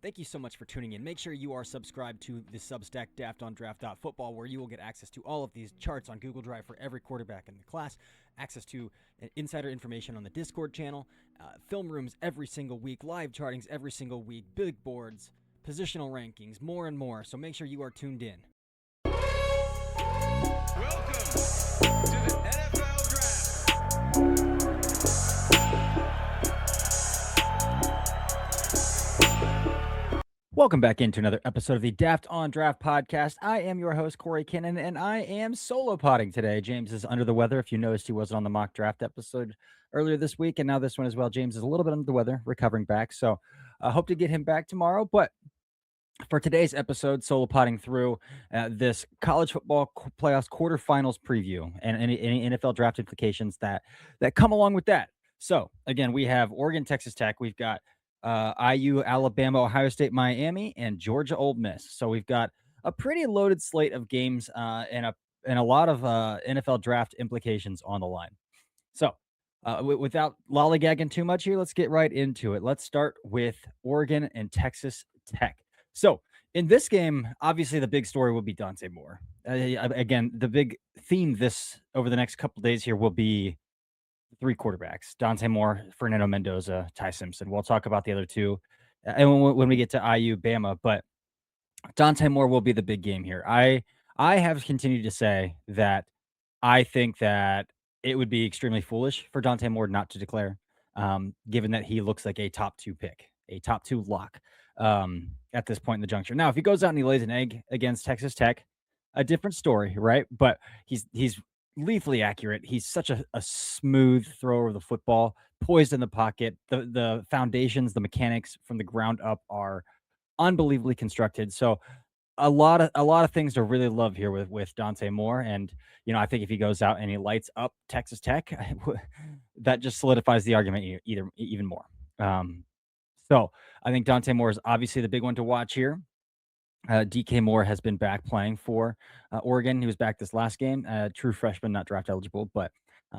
Thank you so much for tuning in. Make sure you are subscribed to the Substack DaftOnDraft.football, where you will get access to all of these charts on Google Drive for every quarterback in the class, access to insider information on the Discord channel, film rooms every single week, live chartings every single week, big boards, positional rankings, more and more. So make sure you are tuned in. Welcome to the NFL Draft. Welcome back into another episode of the Daft on Draft podcast. I am your host, Corey Kinnan, and I am solo potting today. James is under the weather. If you noticed, he wasn't on the mock draft episode earlier this week, and now this one as well. James is a little bit under the weather, recovering back. So I hope to get him back tomorrow. But for today's episode, solo potting through this college football playoffs quarterfinals preview and any NFL draft implications that come along with that. So again, we have Oregon, Texas Tech. We've got IU, Alabama, Ohio State, Miami, and Georgia, Ole Miss. So we've got a pretty loaded slate of games and a lot of NFL draft implications on the line. So without lollygagging too much here, let's get right into it. Let's start with Oregon and Texas Tech. So in this game, obviously the big story will be Dante Moore. Again, the big theme this over the next couple days here will be three quarterbacks: Dante Moore, Fernando Mendoza, Ty Simpson. We'll talk about the other two and when we get to IU, Bama. But Dante Moore will be the big game here. I have continued to say that I think that it would be extremely foolish for Dante Moore not to declare, given that he looks like a top two pick, a top two lock at this point in the juncture. Now, if he goes out and he lays an egg against Texas Tech, a different story, right? But he's lethally accurate. He's such a smooth thrower of the football, poised in the pocket. The foundations, the mechanics from the ground up are unbelievably constructed. So a lot of things to really love here with Dante Moore. And I think if he goes out and he lights up Texas Tech, that just solidifies the argument even more. So I think Dante Moore is obviously the big one to watch here. DK Moore has been back playing for Oregon. He was back this last game. True freshman, not draft eligible, but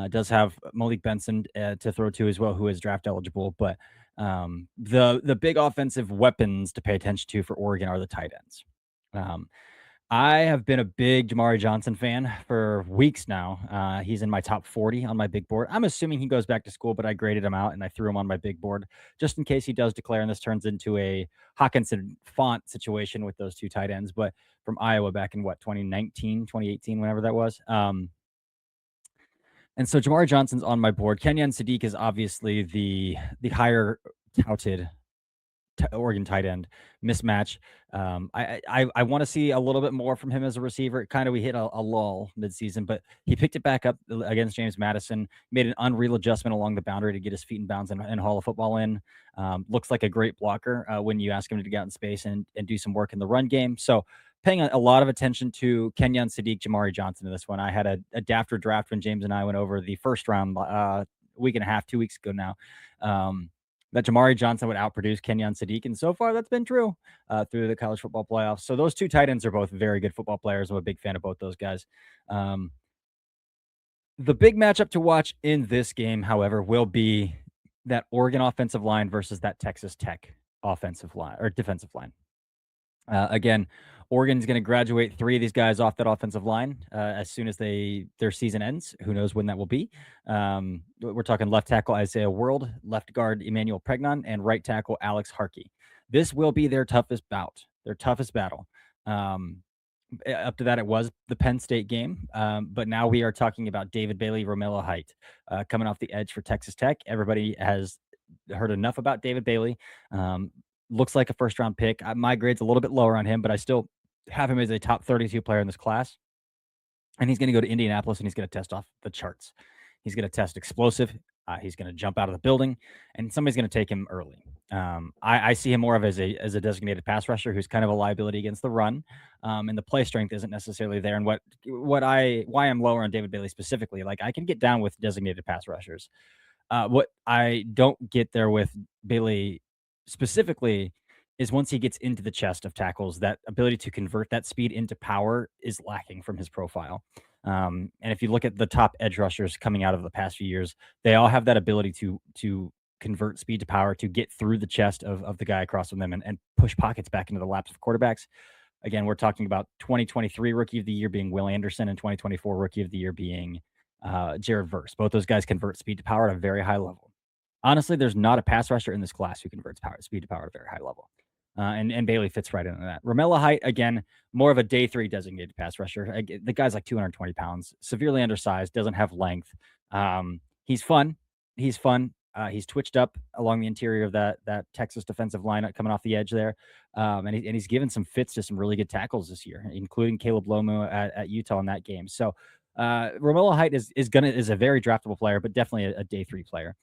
does have Malik Benson to throw to as well, who is draft eligible. But the big offensive weapons to pay attention to for Oregon are the tight ends. I have been a big Jamari Johnson fan for weeks now. He's in my top 40 on my big board. I'm assuming he goes back to school, but I graded him out and I threw him on my big board just in case he does declare, and this turns into a Hawkinson font situation with those two tight ends, but from Iowa back in 2019, 2018, whenever that was. And so Jamari Johnson's on my board. Kenyon Sadiq is obviously the higher touted Oregon tight end mismatch. I want to see a little bit more from him as a receiver. We hit a lull midseason, but he picked it back up against James Madison, made an unreal adjustment along the boundary to get his feet in bounds and haul a football in. Looks like a great blocker when you ask him to get out in space and do some work in the run game. So paying a lot of attention to Kenyon Sadiq, Jamari Johnson in this one. I had a adapter draft when James and I went over the first round week and a half, 2 weeks ago now. That Jamari Johnson would outproduce Kenyon Sadiq, and so far that's been true through the college football playoffs. So those two tight ends are both very good football players. I'm a big fan of both those guys. The big matchup to watch in this game, however, will be that Oregon offensive line versus that Texas Tech offensive line or defensive line. Again, Oregon's going to graduate three of these guys off that offensive line as soon as their season ends. Who knows when that will be? We're talking left tackle Isaiah World, left guard Emmanuel Pregnon, and right tackle Alex Harkey. This will be their toughest bout, their toughest battle. Up to that, it was the Penn State game, but now we are talking about David Bailey, Romello Height coming off the edge for Texas Tech. Everybody has heard enough about David Bailey. Looks like a first-round pick. My grade's a little bit lower on him, but I still have him as a top 32 player in this class. And he's going to go to Indianapolis, and he's going to test off the charts. He's going to test explosive. He's going to jump out of the building, and somebody's going to take him early. I see him more of as a designated pass rusher who's kind of a liability against the run, and the play strength isn't necessarily there. And why I'm lower on David Bailey specifically, like I can get down with designated pass rushers. What I don't get there with Bailey specifically is once he gets into the chest of tackles, that ability to convert that speed into power is lacking from his profile. And if you look at the top edge rushers coming out of the past few years, they all have that ability to convert speed to power to get through the chest of the guy across from them and push pockets back into the laps of quarterbacks. Again, we're talking about 2023 Rookie of the Year being Will Anderson and 2024 Rookie of the Year being Jared Verse. Both those guys convert speed to power at a very high level. Honestly, there's not a pass rusher in this class who converts speed to power at a very high level. And Bailey fits right into that. Romello Height, again, more of a day three designated pass rusher. The guy's like 220 pounds, severely undersized, doesn't have length. He's fun. He's fun. He's twitched up along the interior of that Texas defensive line coming off the edge there. And he's given some fits to some really good tackles this year, including Caleb Lomu at Utah in that game. So Romello Height is a very draftable player, but definitely a day three player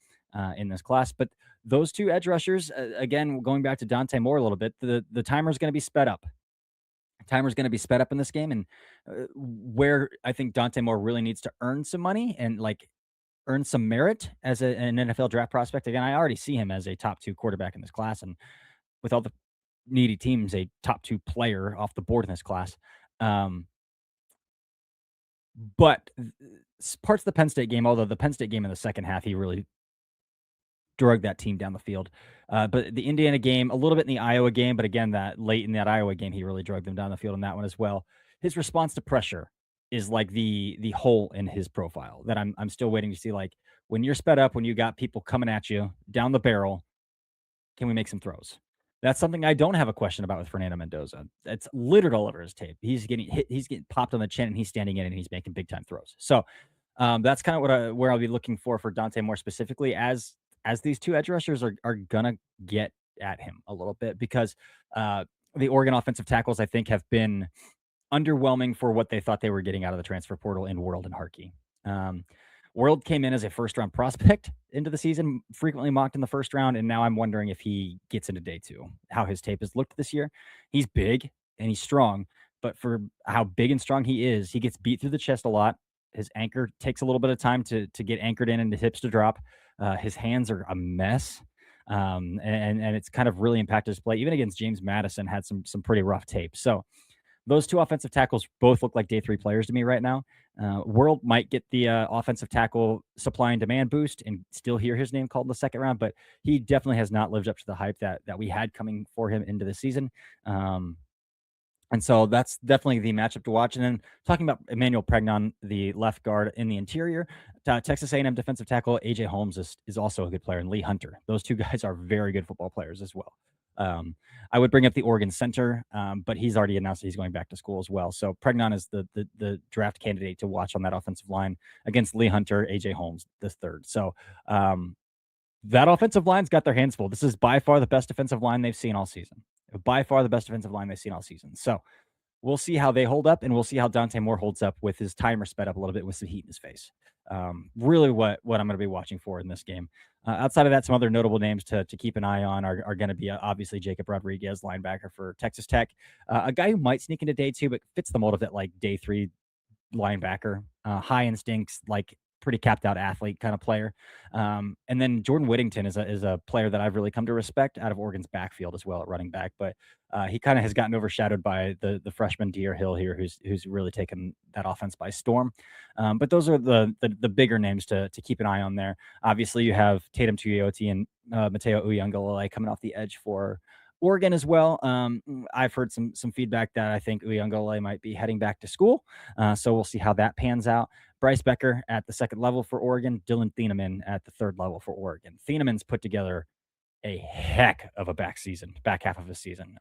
in this class. But those two edge rushers, again, going back to Dante Moore a little bit, the timer is going to be sped up. Timer's going to be sped up in this game, and where I think Dante Moore really needs to earn some money and like earn some merit as an NFL draft prospect. Again, I already see him as a top 2 quarterback in this class, and with all the needy teams, a top 2 player off the board in this class. But parts of the Penn State game, although the Penn State game in the second half, he really drug that team down the field. But the Indiana game, a little bit in the Iowa game, but again, that late in that Iowa game, he really drug them down the field in that one as well. His response to pressure is like the hole in his profile that I'm still waiting to see. Like when you're sped up, when you got people coming at you down the barrel, can we make some throws? That's something I don't have a question about with Fernando Mendoza. It's littered all over his tape. He's getting hit, he's getting popped on the chin, and he's standing in and he's making big time throws. So that's kind of where I'll be looking for Dante Moore specifically, as these two edge rushers are gonna get at him a little bit, because the Oregon offensive tackles, I think, have been underwhelming for what they thought they were getting out of the transfer portal in World and Harkey. World came in as a first-round prospect into the season, frequently mocked in the first round, and now I'm wondering if he gets into day 2, how his tape has looked this year. He's big and he's strong, but for how big and strong he is, he gets beat through the chest a lot. His anchor takes a little bit of time to get anchored in and the hips to drop. His hands are a mess, and it's kind of really impacted his play. Even against James Madison, had some pretty rough tape. So those two offensive tackles both look like day 3 players to me right now. World might get the offensive tackle supply and demand boost and still hear his name called in the second round, but he definitely has not lived up to the hype that we had coming for him into the season. And so that's definitely the matchup to watch. And then talking about Emmanuel Pregnon, the left guard in the interior, Texas A&M defensive tackle AJ Holmes is also a good player, and Lee Hunter. Those two guys are very good football players as well. I would bring up the Oregon center, but he's already announced that he's going back to school as well. So Pregnon is the draft candidate to watch on that offensive line against Lee Hunter, AJ Holmes, the third. So that offensive line's got their hands full. This is by far the best defensive line they've seen all season. By far the best defensive line they've seen all season. So we'll see how they hold up, and we'll see how Dante Moore holds up with his timer sped up a little bit with some heat in his face. Really what I'm going to be watching for in this game. Outside of that, some other notable names to keep an eye on are going to be obviously Jacob Rodriguez, linebacker for Texas Tech, a guy who might sneak into day 2, but fits the mold of that like day 3 linebacker, high instincts, like pretty capped out athlete kind of player. And then Jordan Whittington is a player that I've really come to respect out of Oregon's backfield as well at running back, but he kind of has gotten overshadowed by the freshman Deer Hill here, who's really taken that offense by storm. But those are the bigger names to keep an eye on there. Obviously, you have Tatum Tuioti and Mateo Uyunglele coming off the edge for Oregon as well. I've heard some feedback that I think Uyunglele might be heading back to school, so we'll see how that pans out. Bryce Becker at the second level for Oregon, Dylan Thieneman at the third level for Oregon. Thieneman's put together a heck of a back half of his season.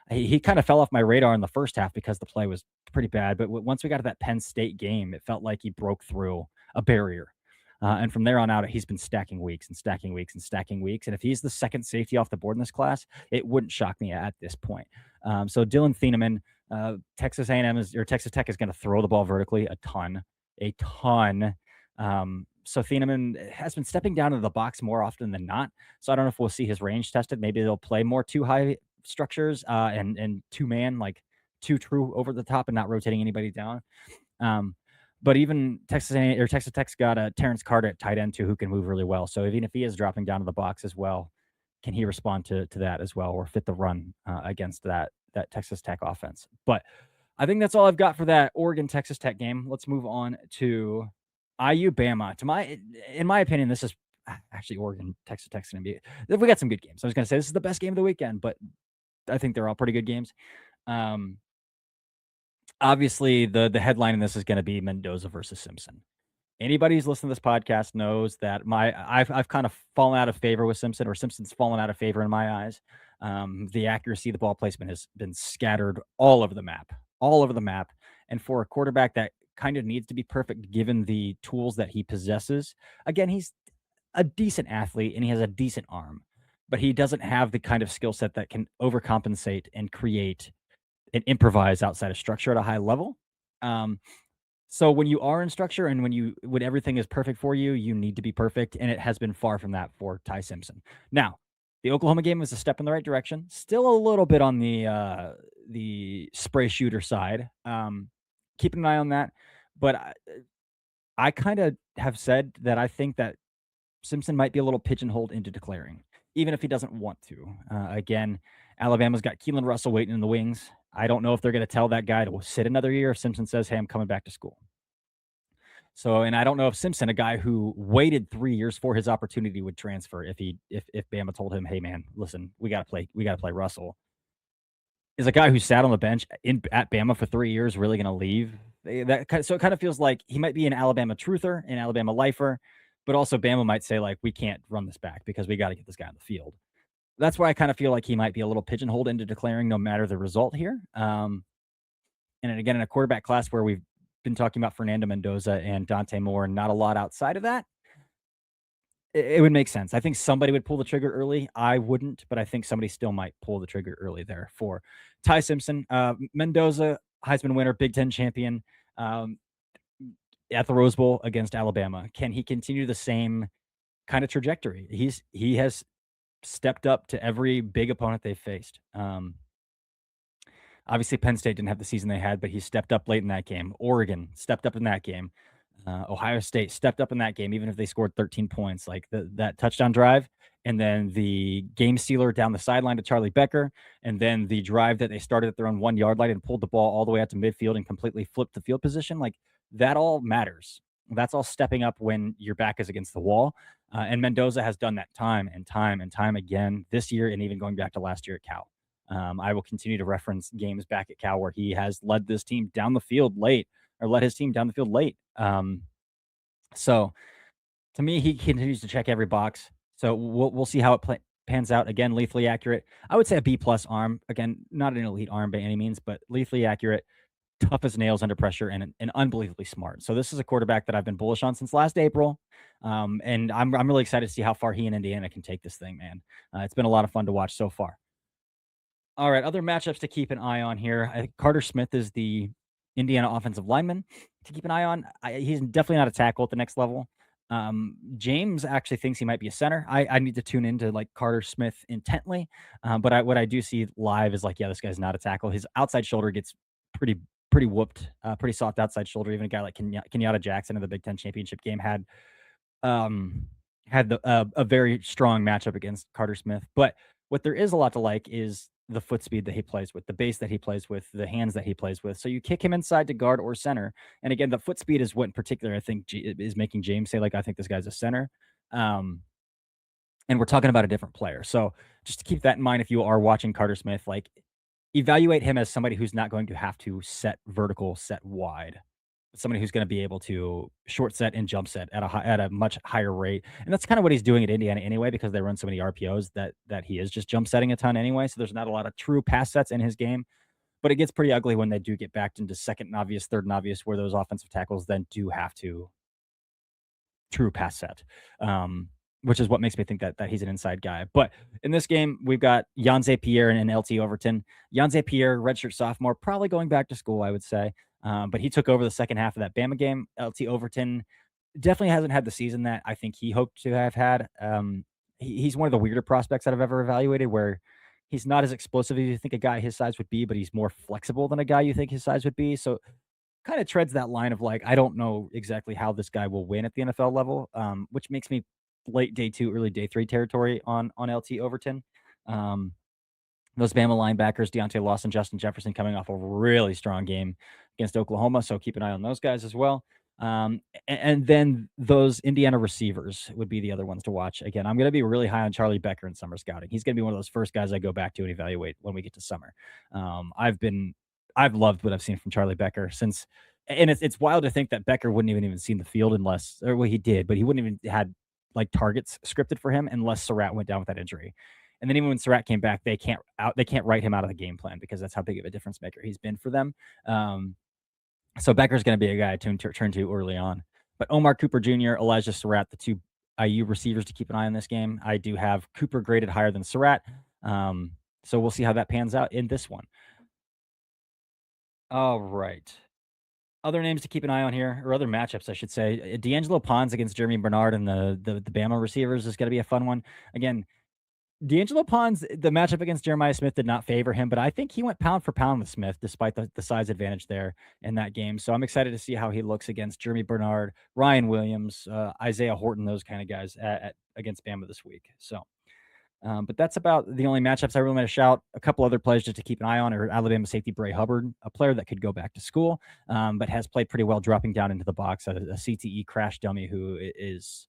He kind of fell off my radar in the first half because the play was pretty bad, but once we got to that Penn State game, it felt like he broke through a barrier. And from there on out, he's been stacking weeks and stacking weeks and stacking weeks. And if he's the second safety off the board in this class, it wouldn't shock me at this point. So Dylan Thieneman, Texas Tech is going to throw the ball vertically a ton. So Thieneman has been stepping down into the box more often than not. So I don't know if we'll see his range tested. Maybe they'll play more 2 high structures and 2-man, like 2 true over the top and not rotating anybody down. But even Texas Tech's got a Terrence Carter at tight end too, who can move really well. So even if he is dropping down to the box as well, can he respond to that as well, or fit the run against that Texas Tech offense? But I think that's all I've got for that Oregon Texas Tech game. Let's move on to IU Bama. In my opinion, this is actually Oregon, Texas gonna be. We got some good games. I was gonna say this is the best game of the weekend, but I think they're all pretty good games. Um, Obviously, the headline in this is gonna be Mendoza versus Simpson. Anybody who's listened to this podcast knows that I've kind of fallen out of favor with Simpson, or Simpson's fallen out of favor in my eyes. The accuracy, the ball placement has been scattered all over the map. And for a quarterback that kind of needs to be perfect given the tools that he possesses, again, he's a decent athlete and he has a decent arm, but he doesn't have the kind of skill set that can overcompensate and create and improvise outside of structure at a high level. Um, so when you are in structure and when everything is perfect for you, you need to be perfect, and it has been far from that for Ty Simpson. Now, the Oklahoma game was a step in the right direction. Still a little bit on the spray shooter side. Keep an eye on that. But I kind of have said that I think that Simpson might be a little pigeonholed into declaring, even if he doesn't want to. Again, Alabama's got Keelan Russell waiting in the wings. I don't know if they're going to tell that guy to sit another year if Simpson says, "Hey, I'm coming back to school." So, and I don't know if Simpson, a guy who waited 3 years for his opportunity, would transfer if Bama told him, "Hey, man, listen, we gotta play Russell." Is a guy who sat on the bench at Bama for 3 years really going to leave? So it kind of feels like he might be an Alabama truther, an Alabama lifer, but also Bama might say like, "We can't run this back because we got to get this guy on the field." That's why I kind of feel like he might be a little pigeonholed into declaring no matter the result here. And then again, in a quarterback class where we've been talking about Fernando Mendoza and Dante Moore, and not a lot outside of that, it would make sense. I think somebody would pull the trigger early. I wouldn't, but I think somebody still might pull the trigger early there for Ty Simpson. Mendoza, Heisman winner, Big Ten champion, um, at the Rose Bowl against Alabama. Can he continue the same kind of trajectory? He has stepped up to every big opponent they've faced. Obviously, Penn State didn't have the season they had, but he stepped up late in that game. Oregon stepped up in that game. Ohio State stepped up in that game, even if they scored 13 points. Like that touchdown drive, and then the game sealer down the sideline to Charlie Becker, and then the drive that they started at their own 1 yard line and pulled the ball all the way out to midfield and completely flipped the field position. Like that all matters. That's all stepping up when your back is against the wall. And Mendoza has done that time and time and time again this year, and even going back to last year at Cal. I will continue to reference games back at Cal where he has led this team down the field late, or led his team down the field late. So to me, he continues to check every box. So we'll see how it pans out. Again, lethally accurate. I would say a B plus arm. Again, not an elite arm by any means, but lethally accurate, tough as nails under pressure, and unbelievably smart. So this is a quarterback that I've been bullish on since last April, and I'm really excited to see how far he and Indiana can take this thing, man. It's been a lot of fun to watch so far. All right, other matchups to keep an eye on here. I think Carter Smith is the Indiana offensive lineman to keep an eye on. He's definitely not a tackle at the next level. James actually thinks he might be a center. I need to tune into like Carter Smith intently, but what I do see live is like, yeah, this guy's not a tackle. His outside shoulder gets pretty pretty whooped, pretty soft outside shoulder. Even a guy like Kenyatta Jackson in the Big Ten championship game um, had a very strong matchup against Carter Smith. But what there is a lot to like is the foot speed that he plays with, the base that he plays with, the hands that he plays with. So you kick him inside to guard or center. And again, the foot speed is what in particular I think is making James say, like, I think this guy's a center. Um, and we're talking about a different player. So just to keep that in mind, if you are watching Carter Smith, like evaluate him as somebody who's not going to have to set vertical, set wide, somebody who's going to be able to short set and jump set at a much higher rate. And that's kind of what he's doing at Indiana anyway, because they run so many RPOs that he is just jump setting a ton anyway. So there's not a lot of true pass sets in his game, but it gets pretty ugly when they do get backed into second and obvious, third and obvious, where those offensive tackles then do have to true pass set. Which is what makes me think that he's an inside guy. But in this game, we've got Yanze Pierre and LT Overton. Yanze Pierre, redshirt sophomore, probably going back to school, I would say. But he took over the second half of that Bama game. LT Overton definitely hasn't had the season that I think he hoped to have had. He's one of the weirder prospects that I've ever evaluated, where he's not as explosive as you think a guy his size would be, but he's more flexible than a guy you think his size would be. So kind of treads that line of like, I don't know exactly how this guy will win at the NFL level, which makes me late day two, early day three territory on LT Overton. Um, those Bama linebackers, Deontay Lawson, Justin Jefferson, coming off a really strong game against Oklahoma. So keep an eye on those guys as well. And then those Indiana receivers would be the other ones to watch. Again, I'm going to be really high on Charlie Becker in summer scouting. He's going to be one of those first guys I go back to and evaluate when we get to summer. I've loved what I've seen from Charlie Becker since, and it's wild to think that Becker wouldn't even seen the field unless, or well, he did, but he wouldn't even had like targets scripted for him unless Surratt went down with that injury. And then even when Surratt came back, they can't write him out of the game plan because that's how big of a difference maker he's been for them. So Becker's going to be a guy to turn to early on. But Omar Cooper Jr., Elijah Surratt, the two IU receivers to keep an eye on this game. I do have Cooper graded higher than Surratt. So we'll see how that pans out in this one. All right. Other names to keep an eye on here, or other matchups, I should say. D'Angelo Pons against Jeremy Bernard and the Bama receivers is going to be a fun one. Again, D'Angelo Pons, the matchup against Jeremiah Smith did not favor him, but I think he went pound for pound with Smith despite the size advantage there in that game. So I'm excited to see how he looks against Jeremy Bernard, Ryan Williams, Isaiah Horton, those kind of guys against Bama this week. So, but that's about the only matchups I really want to shout. A couple other players just to keep an eye on are Alabama safety Bray Hubbard, a player that could go back to school, but has played pretty well dropping down into the box, a CTE crash dummy who is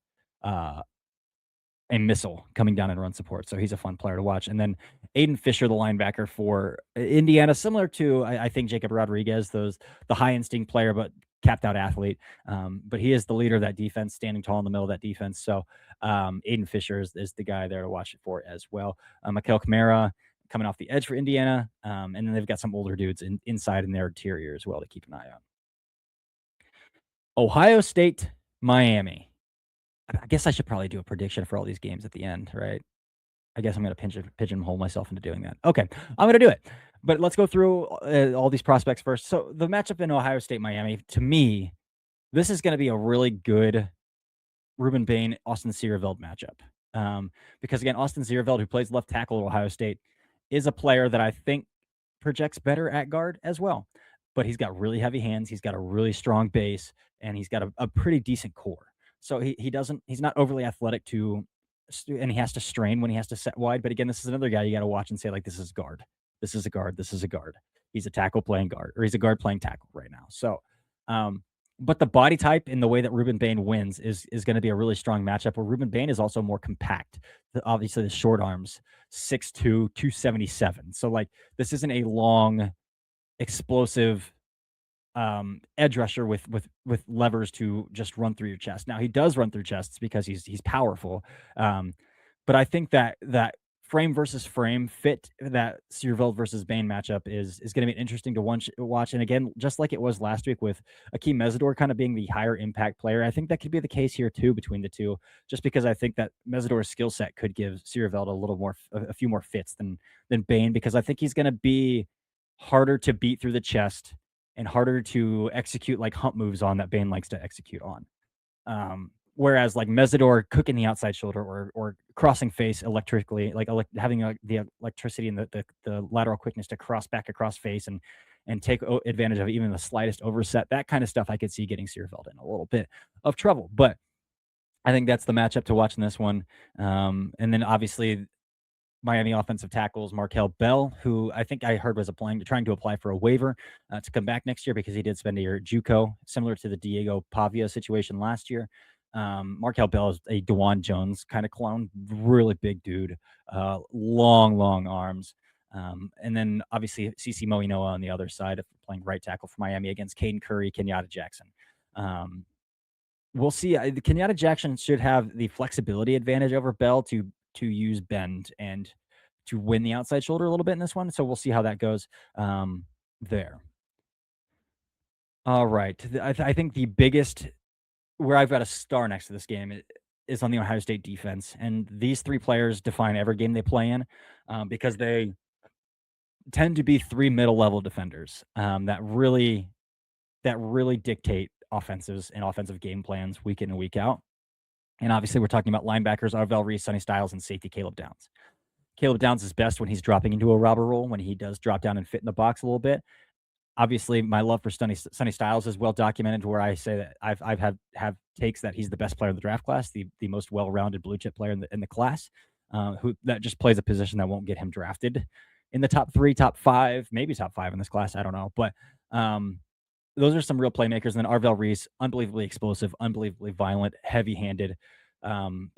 a missile coming down and run support. So he's a fun player to watch. And then Aiden Fisher, the linebacker for Indiana, similar to I think Jacob Rodriguez, the high instinct player, but capped out athlete. But he is the leader of that defense, standing tall in the middle of that defense. So Aiden Fisher is the guy there to watch it for as well. Mikael Kamara coming off the edge for Indiana. And then they've got some older dudes inside in their interior as well to keep an eye on. Ohio State, Miami. I guess I should probably do a prediction for all these games at the end, right? I guess I'm going to pigeonhole myself into doing that. Okay, I'm going to do it. But let's go through all these prospects first. So the matchup in Ohio State, Miami, to me, this is going to be a really good Ruben Bain, Austin Seerveld matchup. Because again, Austin Seerveld, who plays left tackle at Ohio State, is a player that I think projects better at guard as well. But he's got really heavy hands. He's got a really strong base, and he's got a pretty decent core. So he's not overly athletic and he has to strain when he has to set wide. But again, this is another guy you got to watch and say, like, this is guard. This is a guard. This is a guard. He's a tackle playing guard, or he's a guard playing tackle right now. So, but the body type in the way that Ruben Bain wins is going to be a really strong matchup where Ruben Bain is also more compact. Obviously, the short arms, 6'2", 277. So, like, this isn't a long, explosive edge rusher with levers to just run through your chest. Now he does run through chests because he's powerful, but I think that frame versus frame fit that Seerveld versus Bain matchup is going to be interesting to watch. And again, just like it was last week with Akeem Mesidor kind of being the higher impact player, I think that could be the case here too between the two. Just because I think that Mesidor's skill set could give Seerveld a few more fits than Bain, because I think he's going to be harder to beat through the chest and harder to execute like hump moves on that Bain likes to execute on. Whereas like Mesidor cooking the outside shoulder or crossing face electrically, like having the electricity and the lateral quickness to cross back across face and take advantage of even the slightest overset, that kind of stuff I could see getting Seerveld in a little bit of trouble. But I think that's the matchup to watch in this one. And then obviously Miami offensive tackles Markel Bell, who I think I heard was trying to apply for a waiver to come back next year because he did spend a year at JUCO, similar to the Diego Pavia situation last year. Markel Bell is a DeJuan Jones kind of clone, really big dude, long arms. And then obviously CC Moinoa on the other side, playing right tackle for Miami against Caden Curry, Kenyatta Jackson. We'll see. Kenyatta Jackson should have the flexibility advantage over Bell to use bend and to win the outside shoulder a little bit in this one. So we'll see how that goes there. All right. I think the biggest, where I've got a star next to this game is on the Ohio State defense. And these three players define every game they play in because they tend to be three middle-level defenders that really dictate offensives and offensive game plans week in and week out. And obviously, we're talking about linebackers, Arvell Reese, Sonny Styles, and safety Caleb Downs. Caleb Downs is best when he's dropping into a robber role, when he does drop down and fit in the box a little bit. Obviously, my love for Sonny Styles is well documented, where I say that I've have takes that he's the best player in the draft class, the most well-rounded blue chip player in the class, who that just plays a position that won't get him drafted in the top 3, top 5, maybe top 5 in this class. I don't know, but those are some real playmakers. And then Arvell Reese, unbelievably explosive, unbelievably violent, heavy-handed. Um,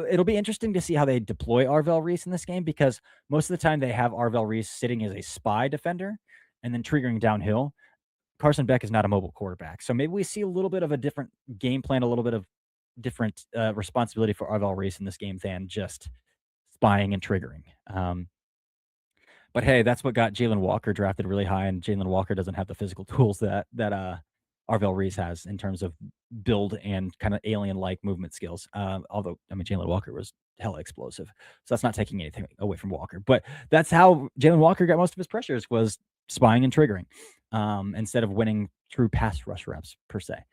it'll be interesting to see how they deploy Arvell Reese in this game because most of the time they have Arvell Reese sitting as a spy defender and then triggering downhill. Carson Beck is not a mobile quarterback, so maybe we see a little bit of a different game plan, a little bit of different responsibility for Arvell Reese in this game than just spying and triggering. But hey, that's what got Jalen Walker drafted really high, and Jalen Walker doesn't have the physical tools that Arvell Reese has in terms of build and kind of alien-like movement skills. Although, I mean, Jalen Walker was hella explosive, so that's not taking anything away from Walker. But that's how Jalen Walker got most of his pressures was spying and triggering, instead of winning true pass rush reps per se.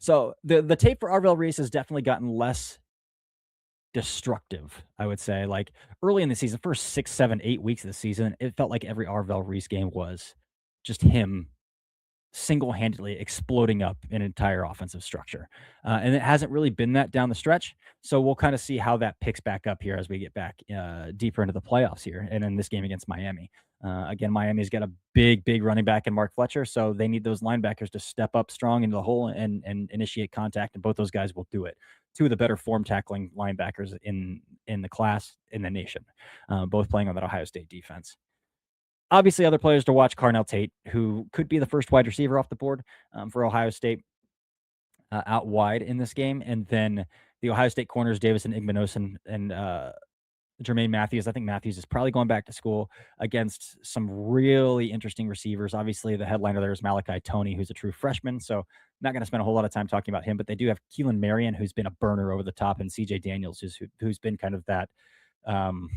So the tape for Arvell Reese has definitely gotten less destructive, I would say. Like early in the season, first 6, 7, 8 weeks of the season, it felt like every Arvell Reese game was just him single-handedly exploding up an entire offensive structure. And it hasn't really been that down the stretch. So we'll kind of see how that picks back up here as we get back deeper into the playoffs here and in this game against Miami. Again, Miami's got a big running back in Mark Fletcher, so they need those linebackers to step up strong into the hole and initiate contact, and both those guys will do it. Two of the better form tackling linebackers in the class in the nation, both playing on that Ohio State defense. Obviously, other players to watch, Carnell Tate, who could be the first wide receiver off the board for Ohio State out wide in this game. And then the Ohio State corners, Davison Igbinosun and Jermaine Matthews. I think Matthews is probably going back to school against some really interesting receivers. Obviously, the headliner there is Malachi Toney, who's a true freshman. So not going to spend a whole lot of time talking about him, but they do have Keelan Marion, who's been a burner over the top, and CJ Daniels, who's been kind of that. Um,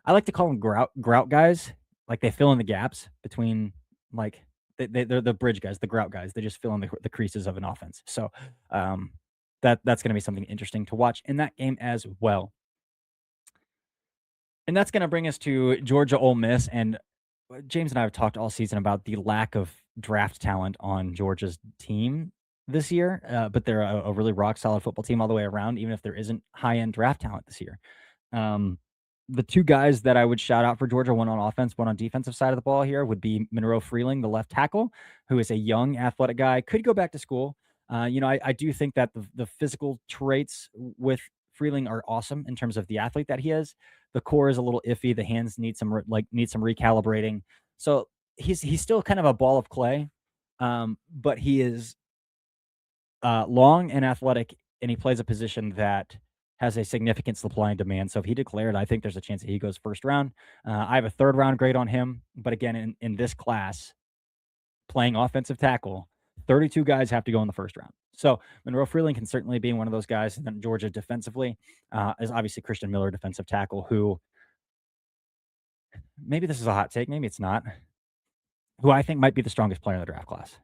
I like to call them grout guys. Like they fill in the gaps between like they're the bridge guys, the grout guys. They just fill in the creases of an offense. So that's going to be something interesting to watch in that game as well. And that's going to bring us to Georgia Ole Miss. And James and I have talked all season about the lack of draft talent on Georgia's team this year, but they're a really rock solid football team all the way around, even if there isn't high end draft talent this year. The two guys that I would shout out for Georgia, one on offense, one on defensive side of the ball here, would be Monroe Freeling, the left tackle, who is a young athletic guy, could go back to school. I do think that the physical traits with Freeling are awesome in terms of the athlete that he is. The core is a little iffy. The hands need some recalibrating. So he's still kind of a ball of clay, but he is long and athletic, and he plays a position that has a significant supply and demand. So if he declared, I think there's a chance that he goes first round. I have a third round grade on him, but again, in this class, playing offensive tackle, 32 guys have to go in the first round. So Monroe Freeling can certainly be one of those guys. And then Georgia defensively is obviously Christian Miller, defensive tackle, who maybe this is a hot take, maybe it's not, who I think might be the strongest player in the draft class.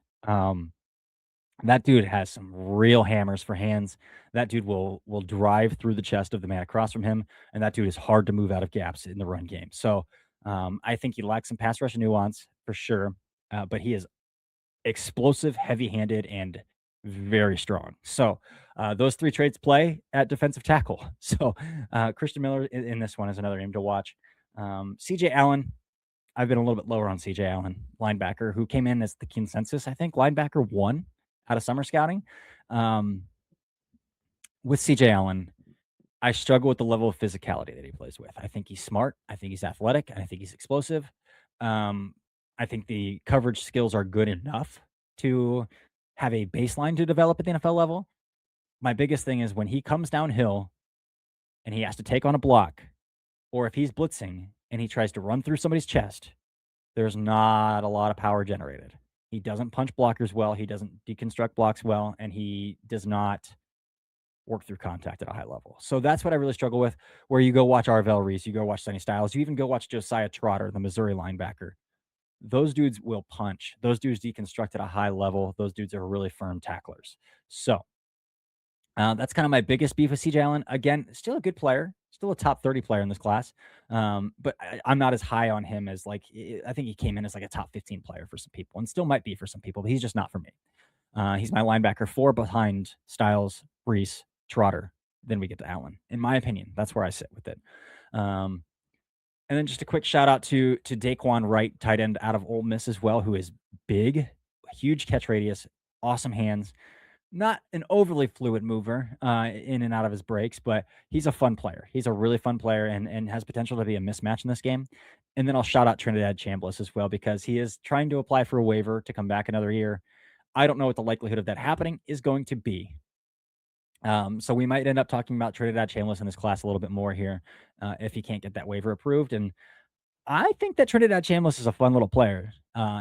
That dude has some real hammers for hands. That dude will drive through the chest of the man across from him, and that dude is hard to move out of gaps in the run game. So I think he lacks some pass rush nuance for sure, but he is explosive, heavy-handed, and very strong. So those three traits play at defensive tackle. So Christian Miller in this one is another name to watch. CJ Allen, I've been a little bit lower on CJ Allen, linebacker, who came in as the consensus, I think, linebacker 1 out of summer scouting. With CJ Allen, I struggle with the level of physicality that he plays with. I think he's smart. I think he's athletic. And I think he's explosive. I think the coverage skills are good enough to have a baseline to develop at the NFL level. My biggest thing is when he comes downhill and he has to take on a block, or if he's blitzing and he tries to run through somebody's chest, there's not a lot of power generated. He doesn't punch blockers well. He doesn't deconstruct blocks well, and he does not work through contact at a high level. So that's what I really struggle with. Where you go watch Arvell Reese, you go watch Sonny Styles, you even go watch Josiah Trotter, the Missouri linebacker. Those dudes will punch. Those dudes deconstruct at a high level. Those dudes are really firm tacklers. So that's kind of my biggest beef with CJ Allen. Again, still a good player, still a top 30 player in this class. But I'm not as high on him as I think he came in as like a top 15 player for some people and still might be for some people, but he's just not for me. He's my linebacker 4 behind Styles, Reese, Trotter. Then we get to Allen. In my opinion, that's where I sit with it. And then just a quick shout out to Daquan Wright, tight end out of Ole Miss as well, who is big, huge catch radius, awesome hands. Not an overly fluid mover in and out of his breaks, but he's a fun player. He's a really fun player and has potential to be a mismatch in this game. And then I'll shout out Trinidad Chambliss as well because he is trying to apply for a waiver to come back another year. I don't know what the likelihood of that happening is going to be. So we might end up talking about Trinidad Chambliss in this class a little bit more here if he can't get that waiver approved. And I think that Trinidad Chambliss is a fun little player.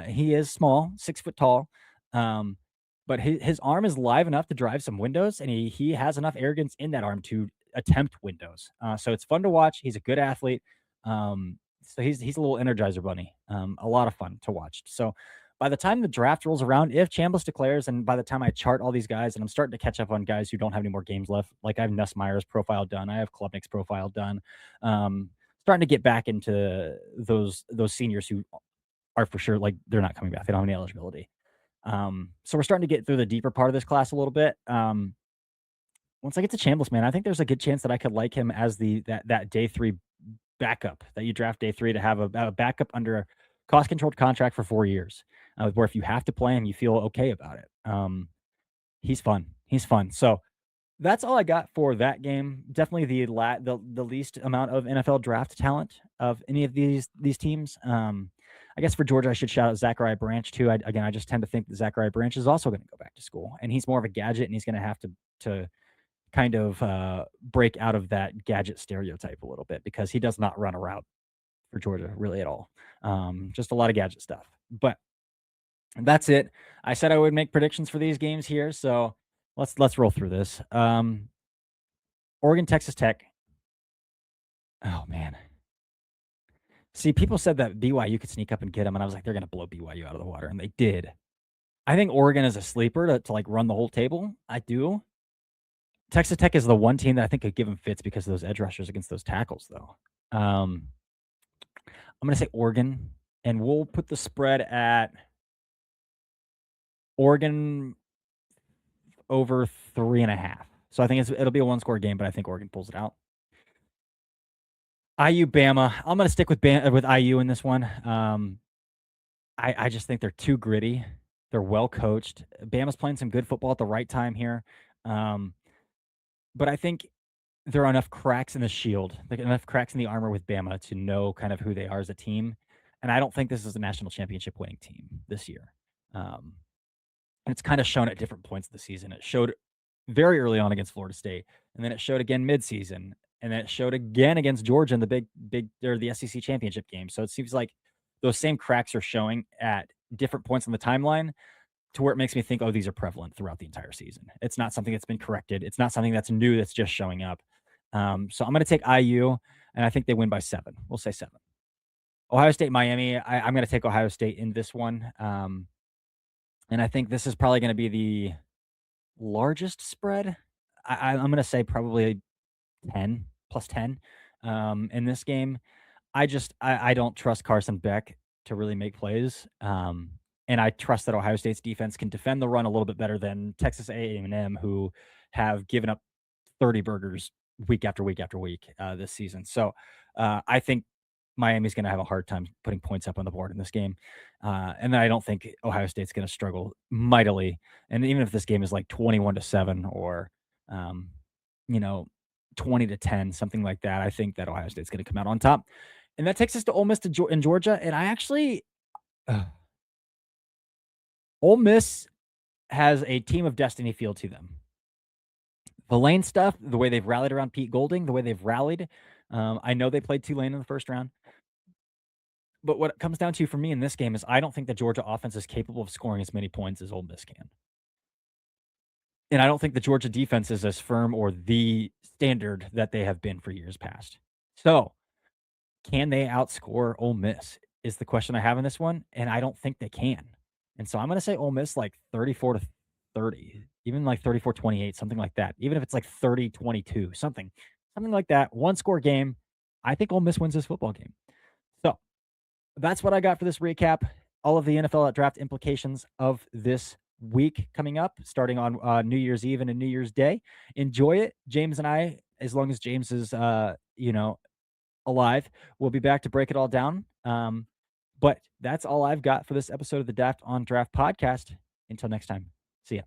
He is small, 6 foot tall, um, but his arm is live enough to drive some windows, and he has enough arrogance in that arm to attempt windows. So it's fun to watch. He's a good athlete. So he's a little energizer bunny. A lot of fun to watch. So by the time the draft rolls around, if Chambliss declares, and by the time I chart all these guys, and I'm starting to catch up on guys who don't have any more games left, like I have Nussmeier's profile done, I have Klubnik's profile done. Starting to get back into those seniors who are for sure like they're not coming back. They don't have any eligibility. So we're starting to get through the deeper part of this class a little bit. Once I get to Chambliss, man, I think there's a good chance that I could like him as that day 3 backup that you draft day 3 to have a backup under a cost controlled contract for 4 years, where if you have to play him, you feel okay about it. He's fun. He's fun. So that's all I got for that game. Definitely the least amount of NFL draft talent of any of these teams. I guess for Georgia, I should shout out Zachariah Branch too. I just tend to think that Zachariah Branch is also going to go back to school, and he's more of a gadget, and he's going to have to kind of break out of that gadget stereotype a little bit because he does not run a route for Georgia really at all. Just a lot of gadget stuff. But that's it. I said I would make predictions for these games here, so let's roll through this. Oregon, Texas Tech. Oh man. See, people said that BYU could sneak up and get them, and I was like, they're gonna blow BYU out of the water, and they did. I think Oregon is a sleeper to like run the whole table. I do. Texas Tech is the one team that I think could give them fits because of those edge rushers against those tackles, though. I'm gonna say Oregon, and we'll put the spread at Oregon over 3.5. So I think it'll be a one-score game, but I think Oregon pulls it out. IU Bama. I'm gonna stick with IU in this one. I just think they're too gritty. They're well coached. Bama's playing some good football at the right time here. But I think there are enough cracks in the shield, like enough cracks in the armor with Bama to know kind of who they are as a team. And I don't think this is a national championship winning team this year. And it's kind of shown at different points of the season. It showed very early on against Florida State, and then it showed again midseason, and then it showed again against Georgia in the SEC championship game. So it seems like those same cracks are showing at different points on the timeline to where it makes me think, oh, these are prevalent throughout the entire season. It's not something that's been corrected. It's not something that's new that's just showing up. So I'm going to take IU, and I think they win by 7. We'll say 7. Ohio State, Miami. I'm going to take Ohio State in this one. And I think this is probably going to be the largest spread. I'm going to say probably 10 plus 10 in this game. I don't trust Carson Beck to really make plays. And I trust that Ohio State's defense can defend the run a little bit better than Texas A&M, who have given up 30 burgers week after week after week this season. So I think Miami's going to have a hard time putting points up on the board in this game. And I don't think Ohio State's going to struggle mightily. And even if this game is like 21-7 or, you know, 20-10, something like that, I think that Ohio State's going to come out on top. And that takes us to Ole Miss in Georgia. And I actually, Ole Miss has a team of destiny feel to them. The Lane stuff, the way they've rallied around Pete Golding, the way they've rallied. I know they played Tulane in the first round. But what it comes down to for me in this game is I don't think the Georgia offense is capable of scoring as many points as Ole Miss can. And I don't think the Georgia defense is as firm or the standard that they have been for years past. So, can they outscore Ole Miss is the question I have in this one, and I don't think they can. And so I'm going to say Ole Miss like 34-30, even like 34-28, something like that. Even if it's like 30-22, something like that. One score game. I think Ole Miss wins this football game. So, that's what I got for this recap. All of the NFL draft implications of this week coming up, starting on New Year's Eve and a New Year's Day. Enjoy it. James and I, as long as James is, alive, we'll be back to break it all down. But that's all I've got for this episode of the Daft on Draft podcast. Until next time, see ya.